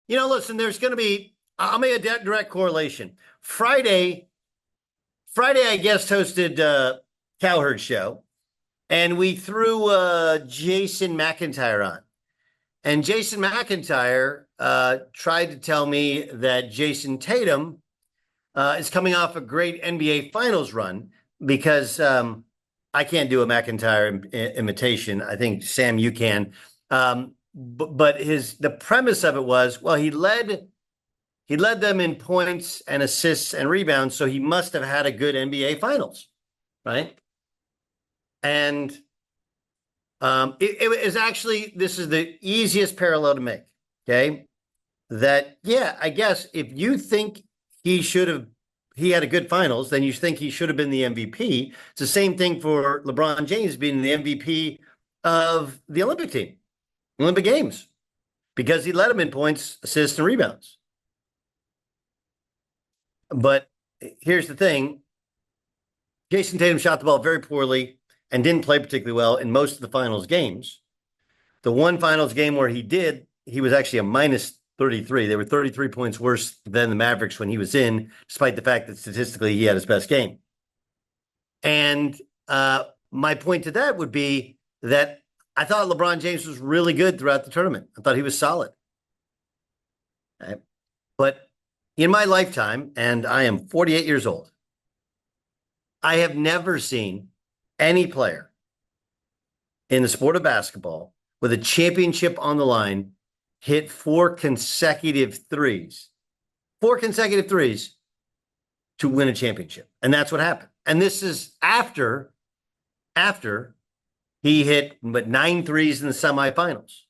Listen, there's going to be, I'll make a direct correlation. Friday, I guest hosted Cowherd Show, and we threw Jayson McIntyre on. And Jayson McIntyre tried to tell me that Jayson Tatum is coming off a great NBA Finals run because I can't do a McIntyre imitation. I think, Sam, you can. But the premise of it was, well, he led them in points and assists and rebounds, so he must have had a good NBA Finals, right? And it is actually, this is the easiest parallel to make, okay? That, yeah, I guess if you think he had a good finals, then you think he should have been the MVP. It's the same thing for LeBron James being the MVP of the Olympic team, Olympic Games, because he led them in points, assists, and rebounds. But here's the thing. Jayson Tatum shot the ball very poorly and didn't play particularly well in most of the finals games. The one finals game where he was actually a minus 33. They were 33 points worse than the Mavericks when he was in, despite the fact that statistically he had his best game. And my point to that would be that I thought LeBron James was really good throughout the tournament. I thought he was solid. Right? But in my lifetime, and I am 48 years old, I have never seen any player in the sport of basketball with a championship on the line hit four consecutive threes to win a championship. And that's what happened. And this is after he hit 9 threes in the semifinals.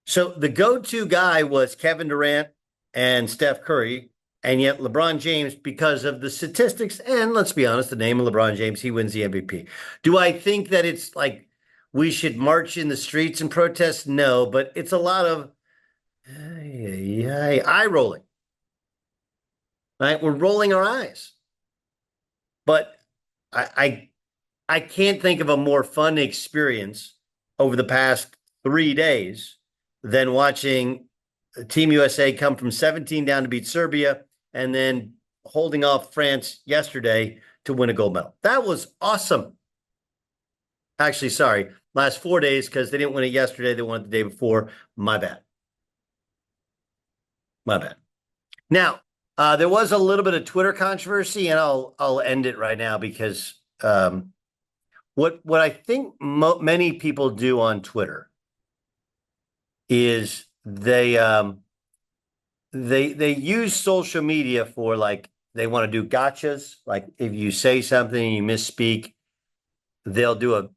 So the go-to guy was Kevin Durant and Steph Curry, and yet LeBron James, because of the statistics, and let's be honest, the name of LeBron James, he wins the MVP. Do I think that it's like we should march in the streets and protest? No, but it's a lot of eye rolling. Right? We're rolling our eyes. But I can't think of a more fun experience over the past 3 days than watching Team USA come from 17 down to beat Serbia and then holding off France yesterday to win a gold medal. That was awesome. Actually, sorry, last 4 days, because they didn't win it yesterday. They won it the day before. My bad. Now, there was a little bit of Twitter controversy, and I'll end it right now because what I think many people do on Twitter is they use social media for, like, they want to do gotchas. Like, if you say something and you misspeak, they'll do a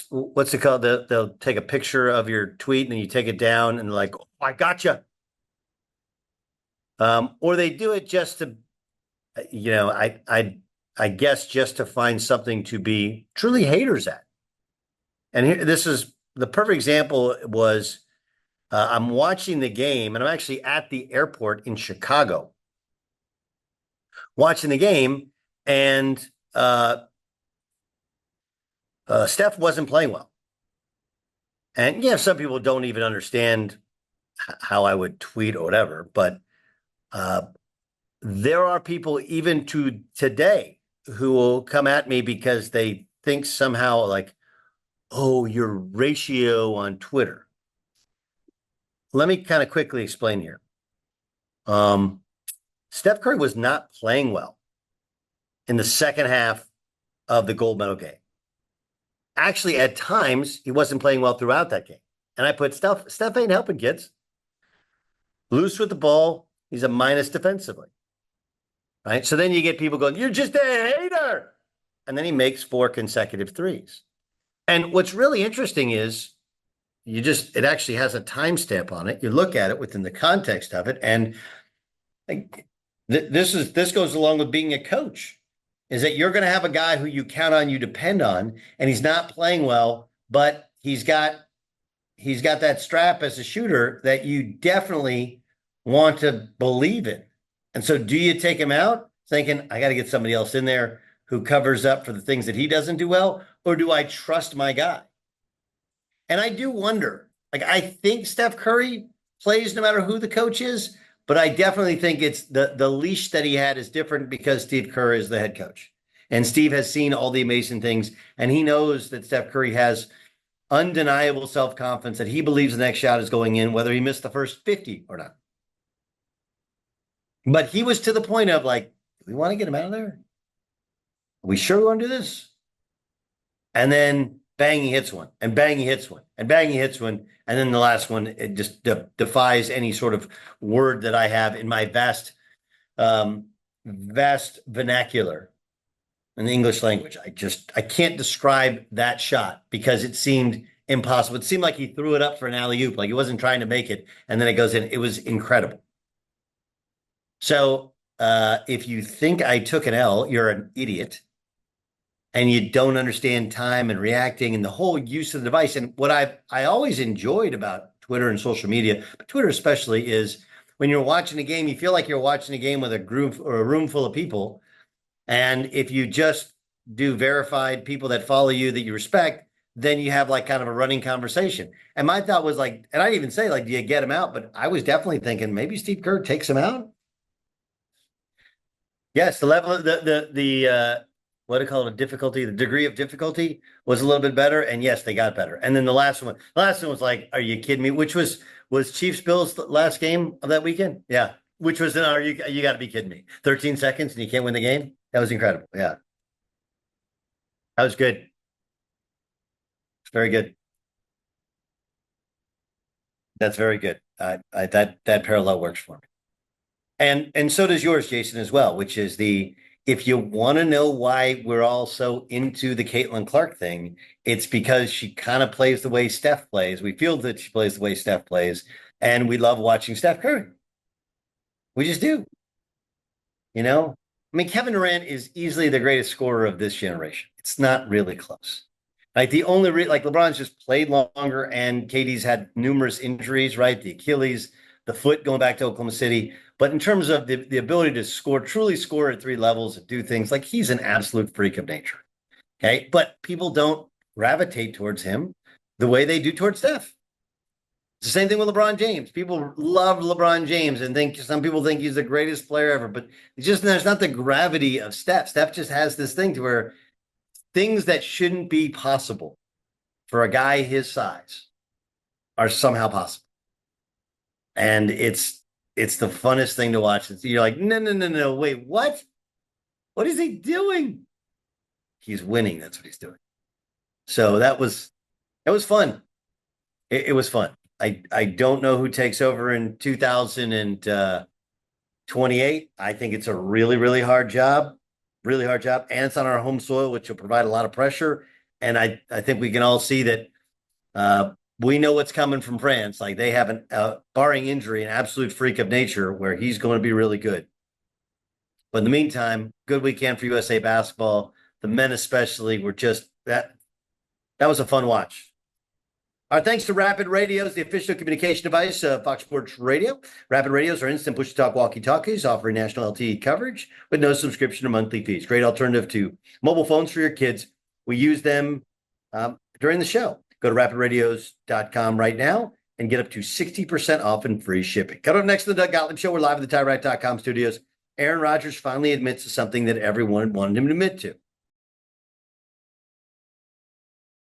what's it called? They'll take a picture of your tweet and then you take it down and like, oh, I gotcha. Or they do it just to, I guess just to find something to be truly haters at. And here, this is the perfect example was, I'm watching the game, and I'm actually at the airport in Chicago watching the game, and Steph wasn't playing well. And yeah, some people don't even understand how I would tweet or whatever, but there are people even to today who will come at me because they think somehow like, oh, your ratio on Twitter. Let me kind of quickly explain here. Steph Curry was not playing well in the second half of the gold medal game. Actually, at times, he wasn't playing well throughout that game. And I put Steph ain't helping kids. Loose with the ball. He's a minus defensively. Right? So then you get people going, you're just a hater. And then he makes 4 consecutive threes. And what's really interesting is it actually has a timestamp on it. You look at it within the context of it. And this goes along with being a coach, is that you're going to have a guy who you count on, you depend on, and he's not playing well, but he's got that strap as a shooter that you definitely want to believe in. And so do you take him out thinking, I got to get somebody else in there who covers up for the things that he doesn't do well? Or do I trust my guy? And I do wonder, like, I think Steph Curry plays no matter who the coach is, but I definitely think it's the leash that he had is different because Steve Kerr is the head coach. And Steve has seen all the amazing things, and he knows that Steph Curry has undeniable self-confidence that he believes the next shot is going in, whether he missed the first 50 or not. But he was to the point of like, we want to get him out of there. Are we sure we want to do this? And then bang, he hits one, and bang, he hits one, and bang, he hits one. And then the last one, it just defies any sort of word that I have in my vast vernacular in the English language. I can't describe that shot because it seemed impossible. It seemed like he threw it up for an alley-oop, like he wasn't trying to make it, and then it goes in. It was incredible. So if you think I took an L, you're an idiot. And you don't understand time and reacting and the whole use of the device. And what I always enjoyed about Twitter and social media, but Twitter especially, is when you're watching a game, you feel like you're watching a game with a group or a room full of people. And if you just do verified people that follow you that you respect, then you have like kind of a running conversation. And my thought was like, and I didn't even say like, do you get him out? But I was definitely thinking maybe Steve Kerr takes him out. Yes, the level of the what do you call it, difficulty, the degree of difficulty was a little bit better. And yes, they got better. And then the last one was like, are you kidding me? Which was Chiefs Bills last game of that weekend? Yeah. Which was, you got to be kidding me. 13 seconds and you can't win the game. That was incredible. Yeah. That was good. Very good. That's very good. That parallel works for me. And so does yours, Jayson, as well, which is if you want to know why we're all so into the Caitlin Clark thing, it's because she kind of plays the way Steph plays. We feel that she plays the way Steph plays, and we love watching Steph Curry. We just do. I mean, Kevin Durant is easily the greatest scorer of this generation. It's not really close. Like the only like LeBron's just played longer, and KD's had numerous injuries, right? The Achilles, the foot going back to Oklahoma City. But in terms of the ability to truly score at three levels and do things, like he's an absolute freak of nature. Okay. But people don't gravitate towards him the way they do towards Steph. It's the same thing with LeBron James. People love LeBron James and some people think he's the greatest player ever, but there's not the gravity of Steph. Steph just has this thing to where things that shouldn't be possible for a guy his size are somehow possible. And it's the funnest thing to watch. You're like, no, wait, what? What is he doing? He's winning. That's what he's doing. So that was fun. It was fun. I don't know who takes over in 2028. I think it's a really, really hard job. Really hard job. And it's on our home soil, which will provide a lot of pressure. And I think we can all see that we know what's coming from France. Like they have barring injury, an absolute freak of nature where he's going to be really good. But in the meantime, good weekend for USA basketball. The men especially were just that was a fun watch. Our thanks to Rapid Radios, the official communication device of Fox Sports Radio. Rapid Radios are instant push-to-talk walkie-talkies offering national LTE coverage with no subscription or monthly fees. Great alternative to mobile phones for your kids. We use them during the show. Go to rapidradios.com right now and get up to 60% off and free shipping. Coming up next to the Doug Gottlieb Show, we're live at the TireRack.com studios. Aaron Rodgers finally admits to something that everyone wanted him to admit to.